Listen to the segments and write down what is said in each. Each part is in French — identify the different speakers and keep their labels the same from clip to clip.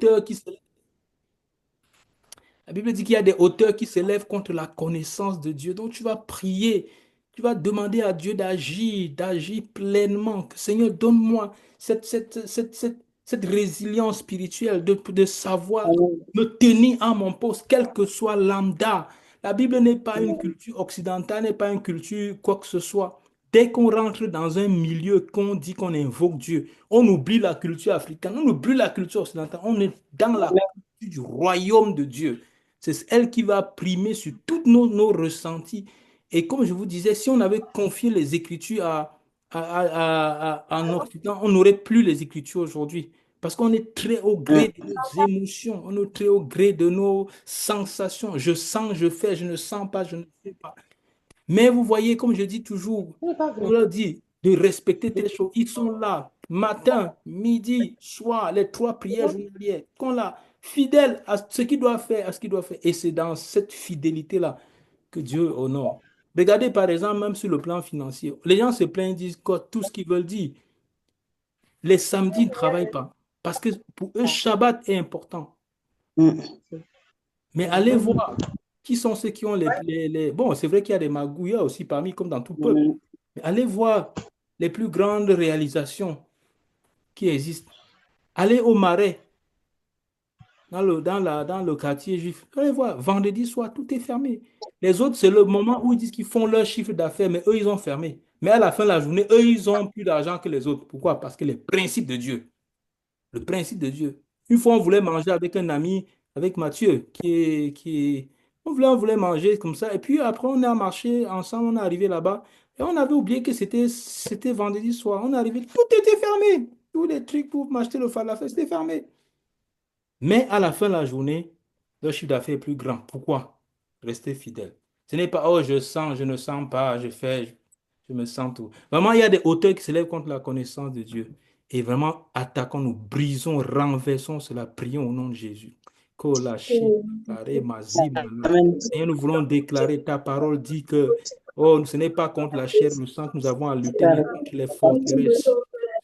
Speaker 1: hauteurs qui s'élèvent. La Bible dit qu'il y a des hauteurs qui s'élèvent contre la connaissance de Dieu. Donc tu vas prier, tu vas demander à Dieu d'agir pleinement. Que, Seigneur, donne-moi cette résilience spirituelle de savoir me tenir à mon poste, quel que soit lambda. La Bible n'est pas une culture occidentale, n'est pas une culture quoi que ce soit. Dès qu'on rentre dans un milieu, qu'on dit qu'on invoque Dieu, on oublie la culture africaine, on oublie la culture occidentale, on est dans la culture du royaume de Dieu. C'est elle qui va primer sur tous nos ressentis. Et comme je vous disais, si on avait confié les Écritures en Occident, on n'aurait plus les Écritures aujourd'hui. Parce qu'on est très au gré de nos émotions, on est très au gré de nos sensations. Je sens, je fais, je ne sens pas, je ne fais pas. Mais vous voyez, comme je dis toujours, on leur dit de respecter telles choses. Ils sont là, matin, midi, soir, les trois prières journalières. Qu'on là, fidèles à ce qu'ils doivent faire, à ce qu'ils doivent faire. Et c'est dans cette fidélité-là que Dieu honore. Regardez par exemple, même sur le plan financier, les gens se plaignent, disent tout ce qu'ils veulent dire. Les samedis, ils ne travaillent pas. Parce que pour eux, Shabbat est important. Mais allez voir qui sont ceux qui ont Bon, c'est vrai qu'il y a des magouillas aussi parmi, comme dans tout peuple. Mais allez voir les plus grandes réalisations qui existent. Allez au Marais, dans le quartier juif. Allez voir, vendredi soir, tout est fermé. Les autres, c'est le moment où ils disent qu'ils font leur chiffre d'affaires, mais eux, ils ont fermé. Mais à la fin de la journée, eux, ils ont plus d'argent que les autres. Pourquoi? Parce que les principes de Dieu. Le principe de Dieu. Une fois, on voulait manger avec un ami, avec Mathieu, on voulait manger comme ça. Et puis après, on a marché ensemble, on est arrivé là-bas. Et on avait oublié que c'était vendredi soir. On est arrivé, tout était fermé. Tous les trucs pour m'acheter le falafel, c'était fermé. Mais à la fin de la journée, le chiffre d'affaires est plus grand. Pourquoi? Rester fidèle. Ce n'est pas, oh, je sens, je ne sens pas, je fais, je me sens tout. Vraiment, il y a des hauteurs qui s'élèvent contre la connaissance de Dieu. Et vraiment, attaquons-nous, brisons, renversons cela, prions au nom de Jésus. Kolashi, Kare, Mazi, Mana. Seigneur, nous voulons déclarer, ta parole dit que, oh, ce n'est pas contre la chair, le sang que nous avons à lutter, mais contre les forteresses.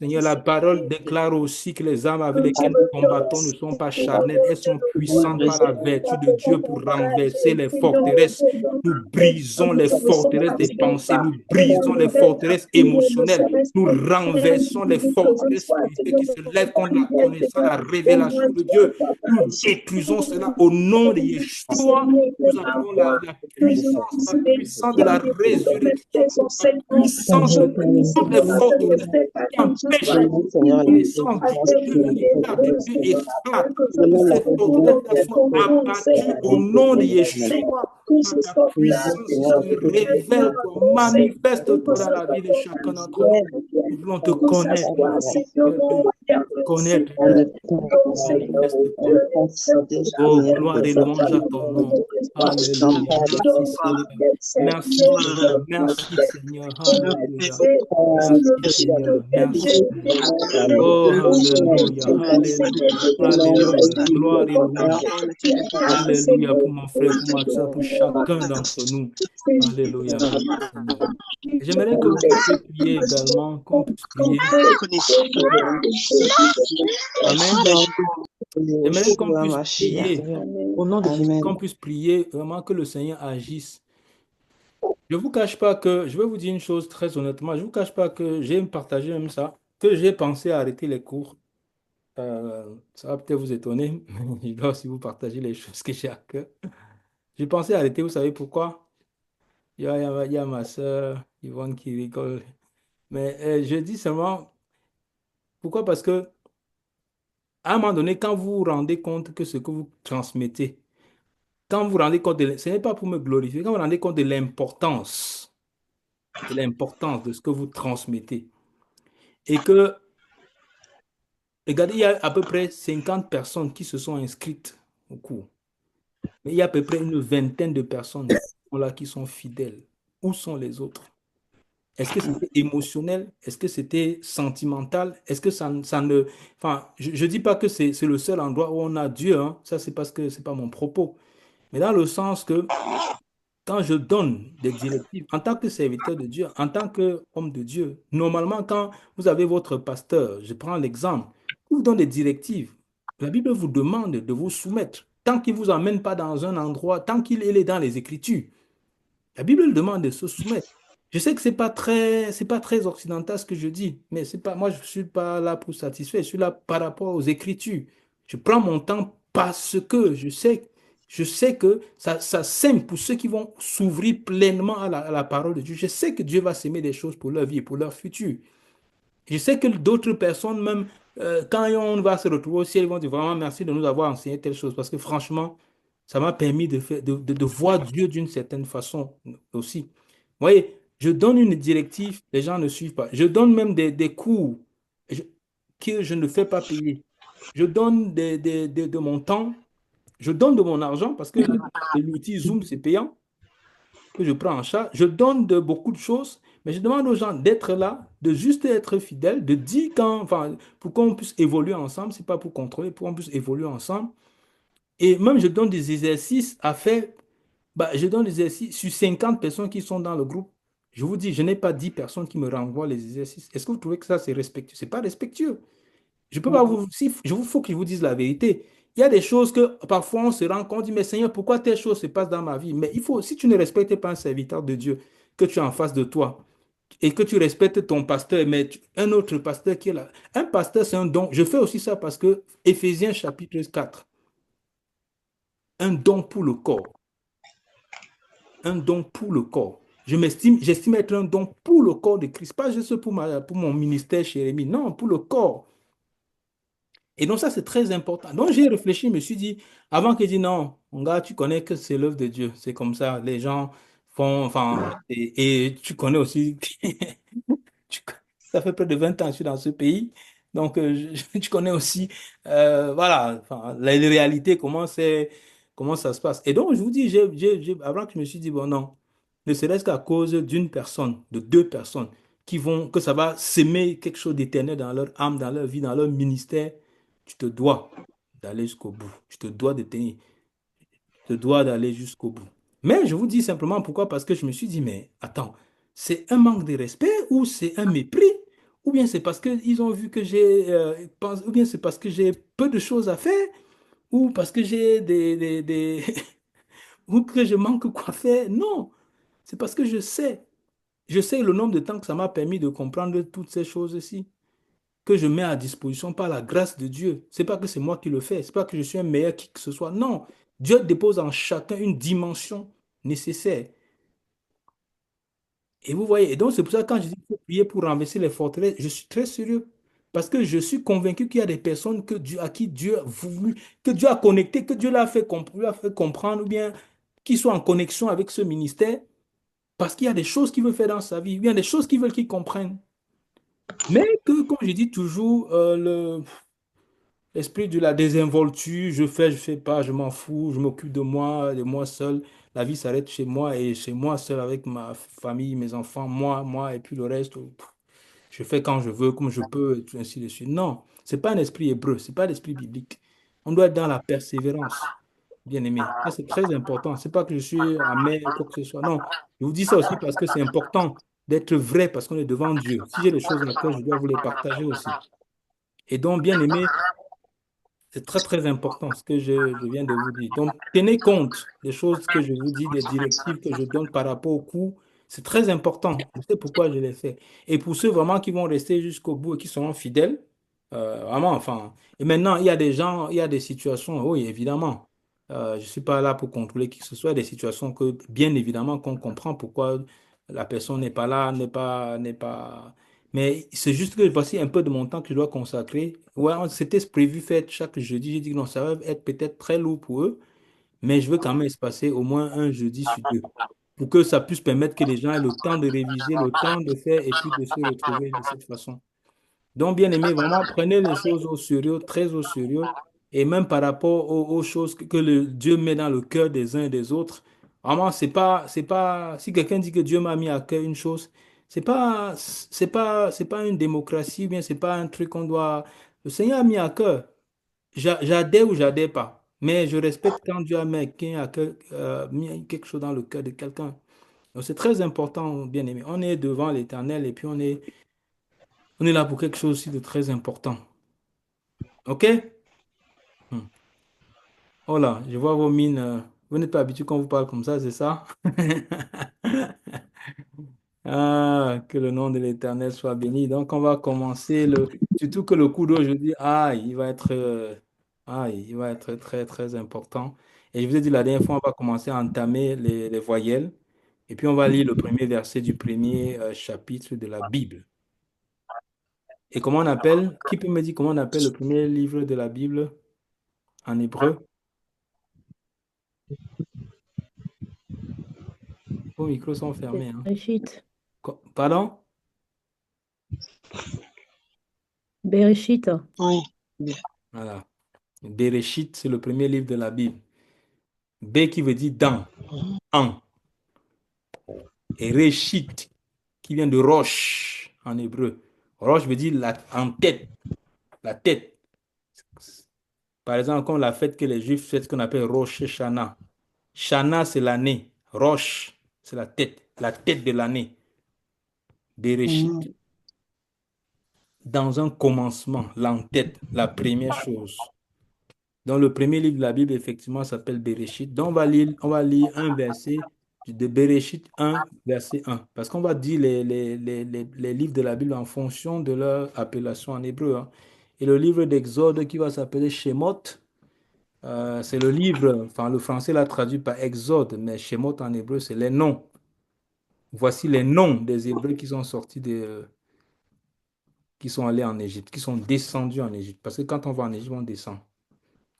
Speaker 1: Seigneur, la parole déclare aussi que les armes avec lesquelles nous combattons ne sont pas charnelles, elles sont puissantes par la vertu de Dieu pour renverser les forteresses. Nous brisons les forteresses des pensées, nous brisons les forteresses émotionnelles, nous renversons les forteresses spirituelles qui se lèvent contre la connaissance, la révélation de Dieu. Nous détruisons cela au nom de Yeshua. Nous appelons la puissance de la résurrection, la puissance de toutes les forteresses qui empêchent la connaissance du Dieu véritable, du Dieu éclate. Que ces forteresses soient abattues au nom de Yeshua. Que ta puissance se révèle, manifeste-toi dans la vie de chacun d'entre nous. Nous voulons te connaître, connaître, manifeste-toi. Oh, gloire et louange à ton nom. Alléluia. Merci Seigneur. Merci Seigneur. Alléluia. Merci Seigneur. Merci. Oh, alléluia. Alléluia. Gloire et louange. Alléluia pour mon frère, pour ma soeur, pour chacun d'entre nous. Alléluia. J'aimerais que vous puissiez prier également, qu'on puisse prier. Amen. J'aimerais qu'on puisse prier, au nom de Jésus, qu'on puisse prier vraiment que le Seigneur agisse. Je ne vous cache pas que, je vais vous dire une chose très honnêtement, je ne vous cache pas que j'ai partagé même ça, que j'ai pensé à arrêter les cours. Ça va peut-être vous étonner, mais je dois aussi vous partager les choses que j'ai à cœur. J'ai pensé à arrêter, vous savez pourquoi? Il y a ma soeur Yvonne qui rigole. Mais je dis seulement, pourquoi? Parce que à un moment donné, quand vous vous rendez compte que ce que vous transmettez, quand vous vous rendez compte ce n'est pas pour me glorifier, quand vous vous rendez compte de l'importance de ce que vous transmettez, et que, regardez, il y a à peu près 50 personnes qui se sont inscrites au cours, mais il y a à peu près une vingtaine de personnes qui sont là, qui sont fidèles. Où sont les autres? Est-ce que c'était émotionnel? Est-ce que c'était sentimental? Est-ce que ça ne... Enfin, je ne dis pas que c'est le seul endroit où on a Dieu, hein. Ça, c'est parce que c'est pas mon propos. Mais dans le sens que quand je donne des directives, en tant que serviteur de Dieu, en tant qu'homme de Dieu, normalement, quand vous avez votre pasteur, je prends l'exemple, il vous donne des directives. La Bible vous demande de vous soumettre. Tant qu'il ne vous emmène pas dans un endroit, tant qu'il est dans les Écritures, la Bible le demande de se soumettre. Je sais que c'est pas très occidental ce que je dis, mais c'est pas, moi je suis pas là pour satisfaire, je suis là par rapport aux Écritures. Je prends mon temps parce que je sais que ça sème pour ceux qui vont s'ouvrir pleinement à la parole de Dieu. Je sais que Dieu va s'aimer des choses pour leur vie, pour leur futur. Je sais que d'autres personnes, même quand on va se retrouver au ciel, ils vont dire vraiment merci de nous avoir enseigné telle chose, parce que franchement, ça m'a permis de voir Dieu d'une certaine façon aussi. Vous voyez, je donne une directive, les gens ne suivent pas. Je donne même des cours je- que je ne fais pas payer. Je donne de mon temps, je donne de mon argent, parce que l'outil Zoom, c'est payant que je prends en charge. Je donne de beaucoup de choses, mais je demande aux gens d'être là, de juste être fidèles, de dire quand, enfin, pour qu'on puisse évoluer ensemble, c'est pas pour contrôler, pour qu'on puisse évoluer ensemble. Et même, je donne des exercices à faire. Bah, je donne des exercices sur 50 personnes qui sont dans le groupe. Je vous dis, je n'ai pas 10 personnes qui me renvoient les exercices. Est-ce que vous trouvez que ça, c'est respectueux? C'est pas respectueux. Je peux pas vous, si je vous, faut que je vous dise la vérité. Il y a des choses que parfois on se rend compte, on dit, mais Seigneur, pourquoi telle chose se passe dans ma vie? Mais il faut, si tu ne respectes pas un serviteur de Dieu que tu as en face de toi et que tu respectes ton pasteur, mais un autre pasteur qui est là. Un pasteur, c'est un don. Je fais aussi ça parce que Éphésiens chapitre 4, un don pour le corps. Un don pour le corps. J'estime être un don pour le corps de Christ, pas juste pour mon ministère, Jérémie. Non, pour le corps. Et donc ça, c'est très important. Donc j'ai réfléchi, je me suis dit, avant que je dise non, mon gars, tu connais que c'est l'œuvre de Dieu. C'est comme ça, les gens font, enfin, et tu connais aussi, tu- ça fait près de 20 ans que je suis dans ce pays. Donc tu connais aussi, voilà, enfin, la réalité, comment ça se passe. Et donc je vous dis, avant que je me suis dit, bon non, ne serait-ce qu'à cause d'une personne, de deux personnes, que ça va s'aimer quelque chose d'éternel dans leur âme, dans leur vie, dans leur ministère, tu te dois d'aller jusqu'au bout. Tu te dois de tenir. Tu te dois d'aller jusqu'au bout. Mais je vous dis simplement pourquoi, parce que je me suis dit, mais attends, c'est un manque de respect ou c'est un mépris? Ou bien c'est parce qu'ils ont vu que ou bien c'est parce que j'ai peu de choses à faire, ou parce que j'ai ou que je manque quoi faire. Non, c'est parce que je sais le nombre de temps que ça m'a permis de comprendre toutes ces choses-ci que je mets à disposition par la grâce de Dieu. C'est pas que c'est moi qui le fais, c'est pas que je suis un meilleur qui que ce soit. Non, Dieu dépose en chacun une dimension nécessaire. Et vous voyez, et donc c'est pour ça que quand je dis qu'il faut prier pour renverser les forteresses, je suis très sérieux. Parce que je suis convaincu qu'il y a des personnes à qui Dieu a voulu, que Dieu a connecté, que Dieu l'a fait, lui a fait comprendre, ou bien qui sont en connexion avec ce ministère, parce qu'il y a des choses qu'il veut faire dans sa vie, ou bien des choses qu'il veut qu'il comprenne. Mais que, comme je dis toujours, l'esprit de la désinvolture, je fais pas, je m'en fous, je m'occupe de moi seul. La vie s'arrête chez moi et chez moi seul avec ma famille, mes enfants, moi, et puis le reste, je fais quand je veux, comme je peux, et tout ainsi de suite. Non, c'est pas un esprit hébreu, c'est pas l'esprit biblique. On doit être dans la persévérance, bien aimé. Ça, c'est très important. C'est pas que je suis amer ou quoi que ce soit. Non, je vous dis ça aussi parce que c'est important d'être vrai parce qu'on est devant Dieu. Si j'ai des choses à cœur, je dois vous les partager aussi. Et donc, bien aimé, c'est très, très important ce que je viens de vous dire. Donc, tenez compte des choses que je vous dis, des directives que je donne par rapport au cours. C'est très important. Je sais pourquoi je les fais. Et pour ceux vraiment qui vont rester jusqu'au bout et qui seront fidèles, vraiment, enfin. Et maintenant, il y a des gens, il y a des situations, oui, évidemment. Je ne suis pas là pour contrôler qui que ce soit, des situations que, bien évidemment, qu'on comprend pourquoi la personne n'est pas là, n'est pas. Mais c'est juste que voici un peu de mon temps que je dois consacrer. Ouais, c'était prévu faire chaque jeudi. J'ai dit que non, ça va être peut-être très lourd pour eux, mais je veux quand même espacer au moins un jeudi sur deux pour que ça puisse permettre que les gens aient le temps de réviser, le temps de faire et puis de se retrouver de cette façon. Donc, bien aimé, vraiment, prenez les choses au sérieux, très au sérieux, et même par rapport aux choses que le Dieu met dans le cœur des uns et des autres. Vraiment, c'est pas, si quelqu'un dit que Dieu m'a mis à cœur une chose, c'est pas une démocratie, ou bien c'est pas un truc qu'on doit, le Seigneur a mis à cœur. J'adhère ou j'adhère pas, mais je respecte quand Dieu a mis à cœur, mis quelque chose dans le cœur de quelqu'un. Donc, c'est très important, bien aimé. On est devant l'Éternel et puis on est là pour quelque chose aussi de très important. OK? Oh là, je vois vos mines. Vous n'êtes pas habitué quand on vous parle comme ça, c'est ça? Ah, que le nom de l'Éternel soit béni. Donc, on va commencer surtout que le cours d'aujourd'hui, il va être très, très important. Et je vous ai dit la dernière fois, on va commencer à entamer les voyelles. Et puis, on va lire le premier verset du premier chapitre de la Bible. Et comment on appelle? Qui peut me dire comment on appelle le premier livre de la Bible en hébreu? Vos micros sont fermés, hein?
Speaker 2: Bereshit.
Speaker 1: Pardon?
Speaker 2: Bereshit.
Speaker 3: Oui.
Speaker 1: Voilà. Bereshit, c'est le premier livre de la Bible. B qui veut dire dans, en. Et Reshit, qui vient de roche en hébreu. Roche veut dire en tête, la tête. Par exemple, comme la fête que les Juifs fêtent, ce qu'on appelle Rosh Hashanah. Shana, c'est l'année. Roche, c'est la tête de l'année. Bereshit,
Speaker 3: Mhm.
Speaker 1: dans un commencement, l'en-tête, la première chose. Donc, le premier livre de la Bible, effectivement, s'appelle Bereshit. Donc, on va lire un verset de Bereshit 1, verset 1. Parce qu'on va dire les livres de la Bible en fonction de leur appellation en hébreu, hein. Et le livre d'Exode qui va s'appeler Shemot, c'est le livre, enfin, le français l'a traduit par Exode, mais Shemot en hébreu, c'est les noms. Voici les noms des Hébreux qui sont sortis qui sont allés en Égypte, qui sont descendus en Égypte. Parce que quand on va en Égypte, on descend.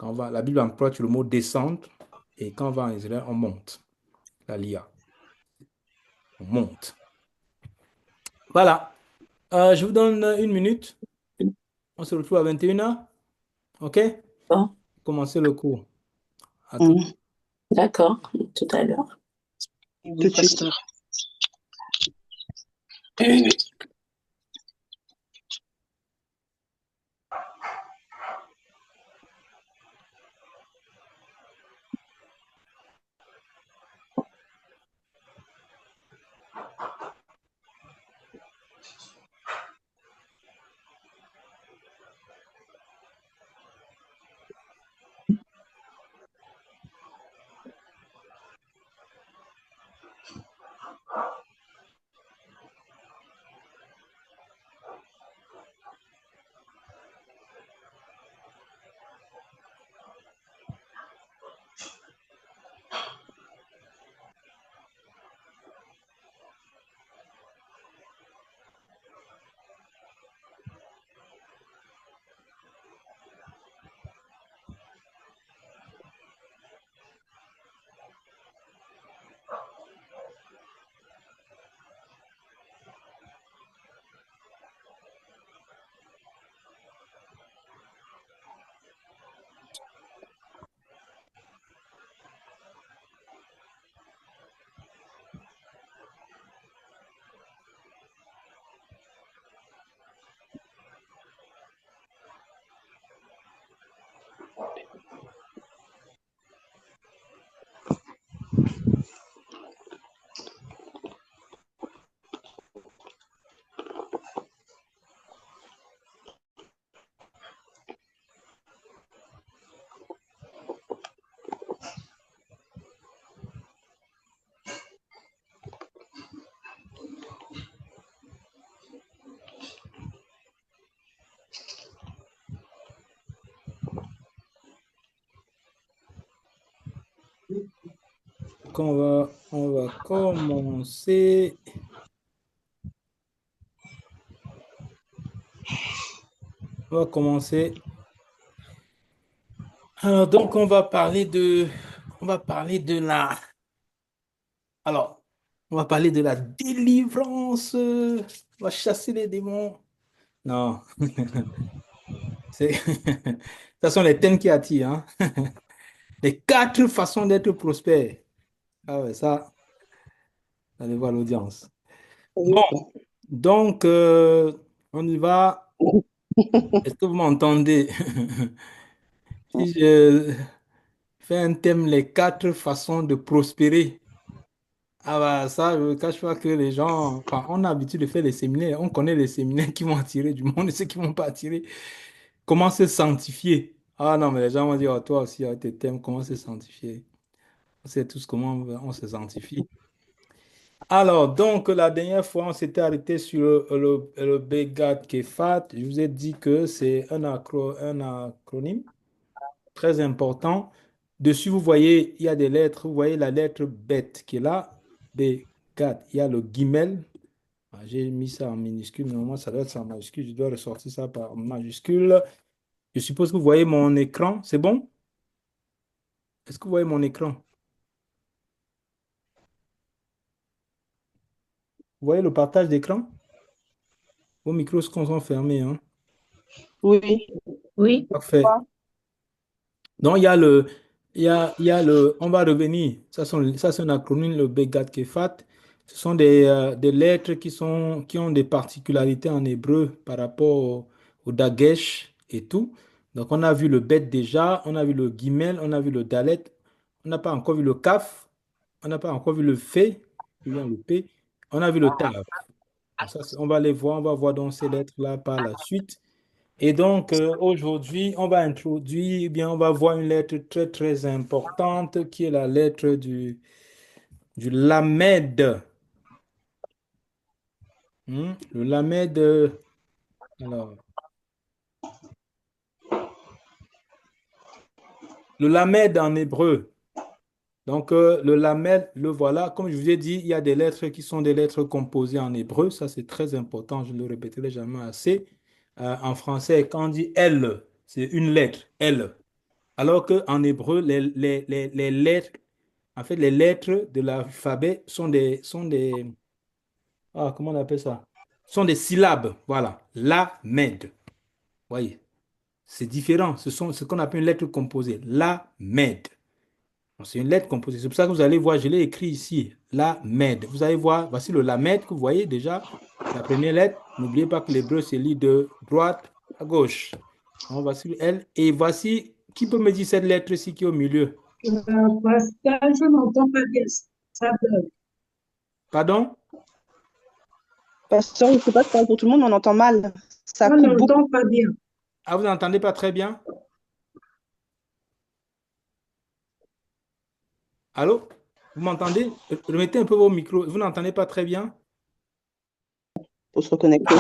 Speaker 1: La Bible emploie le mot descendre et quand on va en Israël, on monte. La LIA, on monte. Voilà. Je vous donne une minute. On se retrouve à 21h. OK?
Speaker 4: Bon,
Speaker 1: Commencez le cours. À tout.
Speaker 3: Mhm.
Speaker 4: d'accord, tout à l'heure.
Speaker 3: Oui, pasteur.
Speaker 1: Donc, on va commencer. On va commencer. Alors, donc, on va parler de alors, on va parler de la délivrance. On va chasser les démons. Non, ça sont les thèmes qui attirent, hein. Les quatre façons d'être prospère. Ah ouais, ça, allez voir l'audience. Bon,
Speaker 3: Oui.
Speaker 1: donc, on y va. Est-ce que vous m'entendez? Si je fais un thème, les quatre façons de prospérer. Ah bah ça, je ne cache pas que les gens, enfin, on a l'habitude de faire les séminaires, on connaît les séminaires qui vont attirer du monde et ceux qui ne vont pas attirer. Comment se sanctifier? Ah non, mais les gens vont dire, oh, toi aussi, tes thèmes, comment c'est sanctifié? On sait tous comment on se sanctifie. Alors, donc, la dernière fois, on s'était arrêté sur le Begat Kefat. Je vous ai dit que c'est un acronyme très important. Dessus, vous voyez, il y a des lettres. Vous voyez la lettre bête qui est là, Begat. Il y a le guimel. Ah, j'ai mis ça en minuscule, mais normalement, ça doit être en majuscule. Je dois ressortir ça par majuscule. Je suppose que vous voyez mon écran. C'est bon? Est-ce que vous voyez mon écran? Vous voyez le partage d'écran? Vos micros sont fermés, hein?
Speaker 3: Oui.
Speaker 2: Oui,
Speaker 1: Parfait. Donc, il y a on va revenir, ça c'est un acronyme, le Begat Kefat. Ce sont des lettres qui ont des particularités en hébreu par rapport au Dagesh et tout. Donc, on a vu le Bet déjà, on a vu le Gimel, on a vu le Dalet, on n'a pas encore vu le Kaf, on n'a pas encore vu le Fe, ou bien le P, on a vu le Tav. Donc, ça, on va les voir, on va voir donc ces lettres-là par la suite. Et donc, aujourd'hui, on va introduire, eh bien, on va voir une lettre très, très importante qui est la lettre du Lamed. Le Lamed, alors, le Lamed en hébreu. Donc, le Lamed, le voilà. Comme je vous ai dit, il y a des lettres qui sont des lettres composées en hébreu. Ça, c'est très important. Je ne le répéterai jamais assez. En français, quand on dit L, c'est une lettre, L. Alors qu'en hébreu, les lettres, en fait, les lettres de l'alphabet comment on appelle ça? Sont des syllabes. Voilà. La, med. Voyez, c'est différent. Ce sont ce qu'on appelle une lettre composée. La, med. Donc, c'est une lettre composée. C'est pour ça que vous allez voir, je l'ai écrit ici. La, med. Vous allez voir, voici le lamed que vous voyez déjà. La première lettre. N'oubliez pas que l'hébreu se lit de droite à gauche. Donc, voici le L. Et voici, qui peut me dire cette lettre-ci qui est au milieu?
Speaker 5: Pascal, je n'entends pas bien. Ça bug.
Speaker 1: Pardon?
Speaker 3: Pasteur, je ne sais pas si pour tout le monde, mais on entend mal. Ça
Speaker 5: Je
Speaker 3: coupe beaucoup.
Speaker 5: n'entends pas bien.
Speaker 1: Ah, vous n'entendez pas très bien? Allô? Vous m'entendez? Remettez un peu vos micros. Vous n'entendez pas très bien?
Speaker 3: Pour se reconnecter.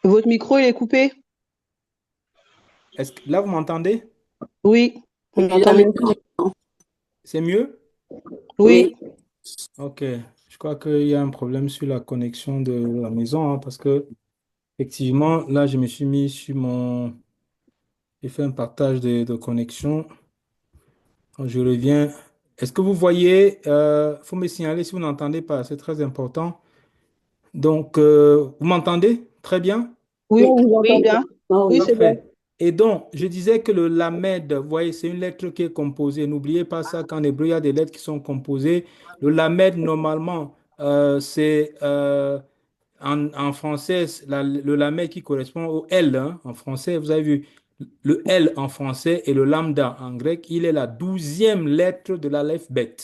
Speaker 3: Votre micro, il est coupé?
Speaker 1: Est-ce que là, vous m'entendez?
Speaker 3: Oui, on
Speaker 4: Oui,
Speaker 3: entend
Speaker 4: la
Speaker 3: mieux.
Speaker 4: maintenant.
Speaker 1: C'est mieux?
Speaker 3: Oui.
Speaker 4: Oui.
Speaker 1: Ok. Je crois qu'il y a un problème sur la connexion de la maison, hein, parce que, effectivement, là, je me suis mis sur mon. J'ai fait un partage de connexion. Quand je reviens. Est-ce que vous voyez? Il faut me signaler si vous n'entendez pas. C'est très important. Donc, vous m'entendez? Très bien?
Speaker 3: Oui,
Speaker 4: Oui.
Speaker 3: on vous entend
Speaker 2: oui,
Speaker 3: bien.
Speaker 4: Oh,
Speaker 3: Oui,
Speaker 4: oui.
Speaker 3: c'est bon.
Speaker 1: Parfait. Et donc, je disais que le lamed, vous voyez, c'est une lettre qui est composée. N'oubliez pas ça, qu'en hébreu, il y a des lettres qui sont composées. Le lamed, normalement, c'est en français, le lamed qui correspond au L, hein, en français. Vous avez vu, le L en français et le lambda en grec, il est la 12e lettre de l'alphabet.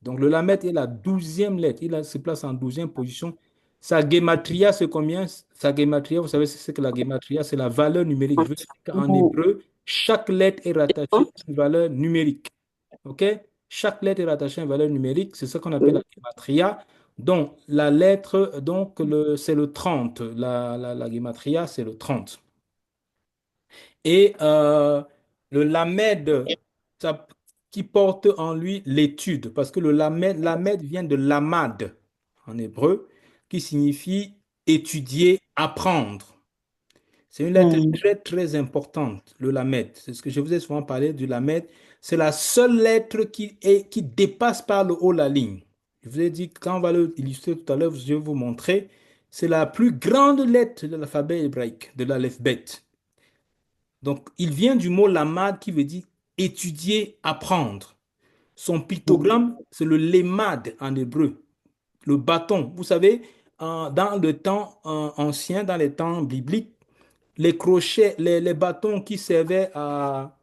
Speaker 1: Donc, le lamed est la 12e lettre. Se place en 12e position. Sa gematria, c'est combien? Sa gematria, vous savez ce que c'est que la gematria? C'est la valeur numérique. Je veux dire qu'en
Speaker 4: Vous-
Speaker 1: hébreu, chaque lettre est rattachée à une valeur numérique. OK? Chaque lettre est rattachée à une valeur numérique. C'est ce qu'on appelle la gematria. Donc, la lettre, donc, c'est le 30. La gematria, c'est le 30. Et le lamed, ça- qui porte en lui l'étude, parce que lamed vient de lamad en hébreu, qui signifie étudier, apprendre. C'est une lettre
Speaker 3: Hmm.
Speaker 1: très, très importante, le lamed. C'est ce que je vous ai souvent parlé du lamed. C'est la seule lettre qui dépasse par le haut la ligne. Je vous ai dit, quand on va l'illustrer tout à l'heure, je vais vous montrer. C'est la plus grande lettre de l'alphabet hébraïque, de l'alphabet. Donc, il vient du mot lamad qui veut dire étudier, apprendre. Son pictogramme, c'est le lemad en hébreu, le bâton. Vous savez, dans le temps ancien, dans les temps bibliques, les crochets, les bâtons qui servaient à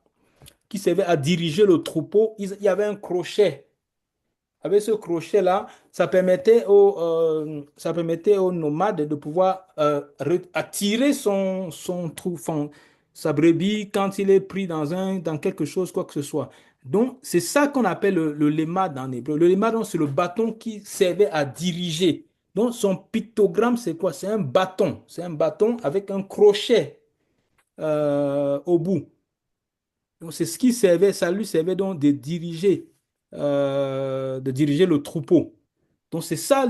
Speaker 1: diriger le troupeau, il y avait un crochet avec ce crochet-là, ça permettait aux nomades de pouvoir attirer son trou, sa brebis quand il est pris dans quelque chose, quoi que ce soit. Donc, c'est ça qu'on appelle le lémad en hébreu. Le lémad, donc, c'est le bâton qui servait à diriger. Donc, son pictogramme, c'est quoi? C'est un bâton. C'est un bâton avec un crochet au bout. Donc, c'est ce qui servait, ça lui servait donc de diriger le troupeau. Donc, c'est ça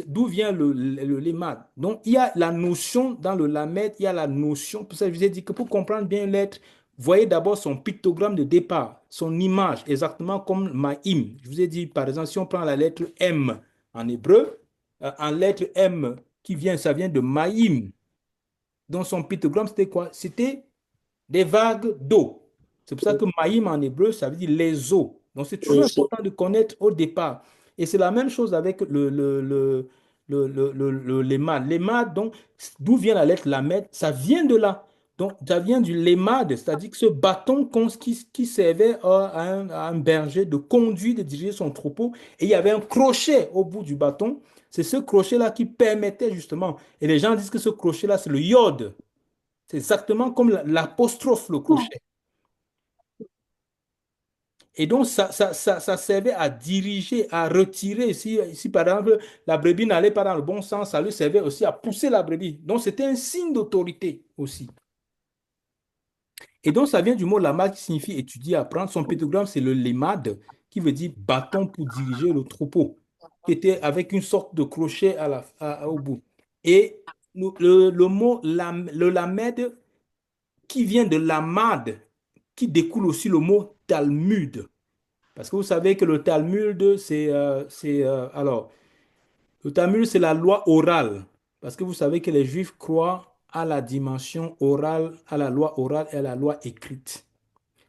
Speaker 1: d'où vient le lémad. Donc, il y a la notion dans le lamed, il y a la notion. Pour ça, je vous ai dit que pour comprendre bien l'être, voyez d'abord son pictogramme de départ, son image, exactement comme Maïm. Je vous ai dit, par exemple, si on prend la lettre M en hébreu, en lettre M ça vient de Maïm. Donc, son pictogramme, c'était quoi? C'était des vagues d'eau. C'est pour ça que Maïm en hébreu, ça veut dire les eaux. Donc c'est toujours
Speaker 4: Les eaux.
Speaker 1: important de connaître au départ. Et c'est la même chose avec le lémad. Lémad, donc, d'où vient la lettre lamed? Ça vient de là. Donc, ça vient du lémad, c'est-à-dire que ce bâton qui servait à un berger de conduire, de diriger son troupeau. Et il y avait un crochet au bout du bâton. C'est ce crochet-là qui permettait justement. Et les gens disent que ce crochet-là, c'est le iode. C'est exactement comme l'apostrophe, le crochet. Et donc, ça servait à diriger, à retirer. Si, par exemple, la brebis n'allait pas dans le bon sens, ça lui servait aussi à pousser la brebis. Donc, c'était un signe d'autorité aussi. Et donc, ça vient du mot lamad qui signifie étudier, apprendre. Son pictogramme, c'est le lemad, qui veut dire bâton pour diriger le troupeau, qui était avec une sorte de crochet au bout. Et le mot, le lamed, qui vient de lamad, qui découle aussi le mot Talmud. Parce que vous savez que le Talmud, alors, le Talmud, c'est la loi orale. Parce que vous savez que les Juifs croient à la dimension orale, à la loi orale et à la loi écrite.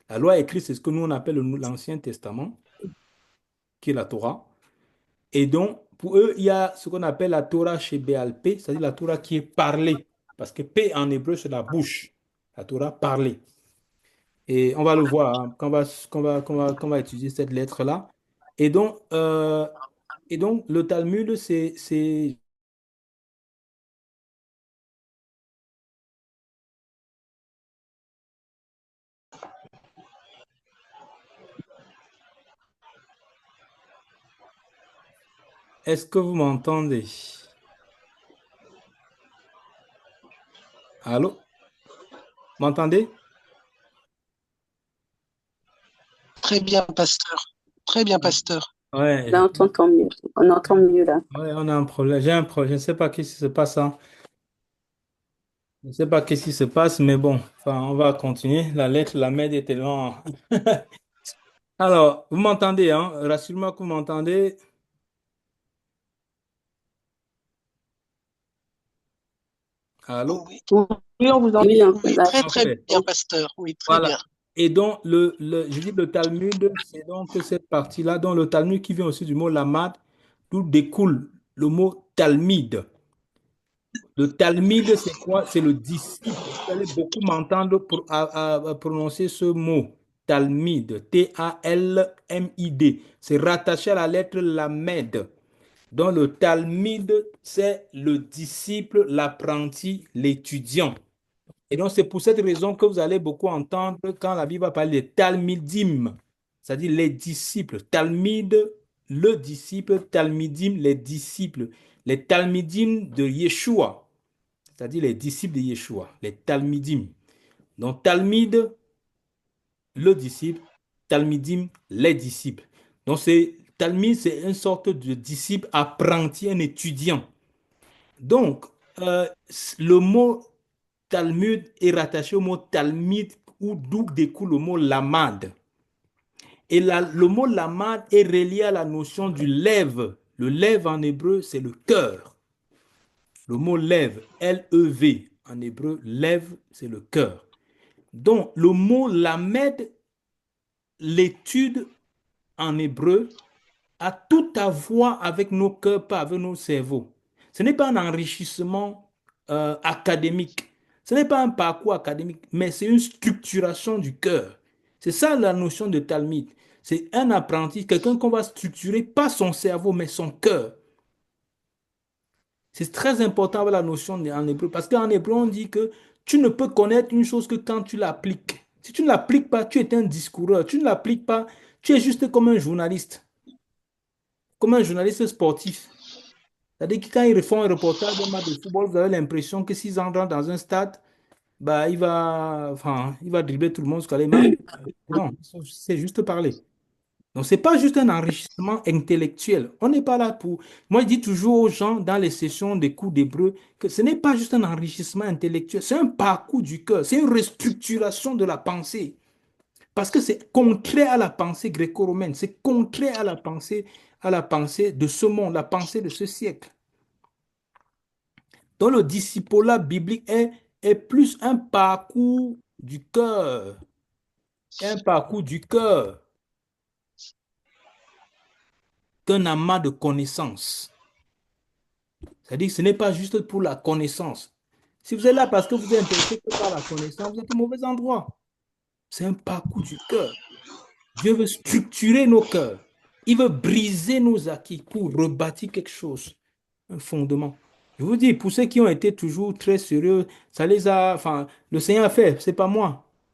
Speaker 1: La loi écrite, c'est ce que nous, on appelle l'Ancien Testament, qui est la Torah. Et donc, pour eux, il y a ce qu'on appelle la Torah chez Béal P, c'est-à-dire la Torah qui est parlée. Parce que P en hébreu, c'est la bouche. La Torah parlée. Et on va le voir hein, quand on va étudier cette lettre-là. Et donc, euh, et donc le Talmud, c'est. Est-ce que vous m'entendez? Allô? M'entendez?
Speaker 6: Très bien, pasteur. Très bien, pasteur.
Speaker 1: Ouais,
Speaker 4: Là, on t'entend mieux. On entend mieux là.
Speaker 1: ouais, on a un problème. J'ai un problème. Je ne sais pas qu'est-ce qui se passe. Hein. Je ne sais pas qu'est-ce qui se passe, mais bon, enfin, on va continuer. La lettre, la med est tellement. Alors, vous m'entendez, hein? Rassure-moi que vous m'entendez. Allô?
Speaker 6: Oui,
Speaker 3: Oui, on vous entend.
Speaker 4: Oui,
Speaker 6: oui,
Speaker 4: là,
Speaker 6: très, très
Speaker 1: Parfait.
Speaker 6: bien, pasteur. Oui, très bien.
Speaker 1: Voilà. Et donc, je dis le Talmud, c'est donc cette partie-là, dont le Talmud qui vient aussi du mot lamad, d'où découle le mot talmide. Le talmide, c'est quoi? C'est le disciple. Vous allez beaucoup m'entendre à prononcer ce mot, talmide, Talmid. C'est rattaché à la lettre lamed. Donc, le talmide, c'est le disciple, l'apprenti, l'étudiant. Et donc, c'est pour cette raison que vous allez beaucoup entendre quand la Bible va parler de Talmidim, c'est-à-dire les disciples. Talmide, le disciple, Talmidim, les disciples. Les Talmidim de Yeshua, c'est-à-dire les disciples de Yeshua, les Talmidim. Donc, Talmide, le disciple, Talmidim, les disciples. Donc, Talmide, c'est une sorte de disciple apprenti, un étudiant. Donc, le mot Talmud est rattaché au mot Talmud, d'où découle le mot lamad. Et le mot lamad est relié à la notion du lève. Le lève en hébreu, c'est le cœur. Le mot lève, L-E-V, en hébreu, lève, c'est le cœur. Donc, le mot lamed, l'étude en hébreu, a tout à voir avec nos cœurs, pas avec nos cerveaux. Ce n'est pas un enrichissement académique. Ce n'est pas un parcours académique, mais c'est une structuration du cœur. C'est ça la notion de Talmud. C'est un apprenti, quelqu'un qu'on va structurer, pas son cerveau, mais son cœur. C'est très important la notion en hébreu, parce qu'en hébreu, on dit que tu ne peux connaître une chose que quand tu l'appliques. Si tu ne l'appliques pas, tu es un discoureur. Tu ne l'appliques pas, tu es juste comme un journaliste sportif. C'est-à-dire que quand ils font un reportage d'un match de football, vous avez l'impression que s'ils entrent dans un stade, bah, il va dribbler tout le monde jusqu'à les marquer. Non, c'est juste parler. Donc, ce n'est pas juste un enrichissement intellectuel. On n'est pas là pour... Moi, je dis toujours aux gens dans les sessions des cours d'hébreu que ce n'est pas juste un enrichissement intellectuel, c'est un parcours du cœur, c'est une restructuration de la pensée. Parce que c'est contraire à la pensée gréco-romaine, c'est contraire à la pensée de ce monde, la pensée de ce siècle. Donc, le discipolat biblique est plus un parcours du cœur qu'un amas de connaissances. C'est-à-dire que ce n'est pas juste pour la connaissance. Si vous êtes là parce que vous êtes intéressé que par la connaissance, vous êtes au mauvais endroit. C'est un parcours du cœur. Dieu veut structurer nos cœurs. Il veut briser nos acquis pour rebâtir quelque chose, un fondement. Je vous dis, pour ceux qui ont été toujours très sérieux, ça les a, enfin, le Seigneur a fait, c'est pas moi.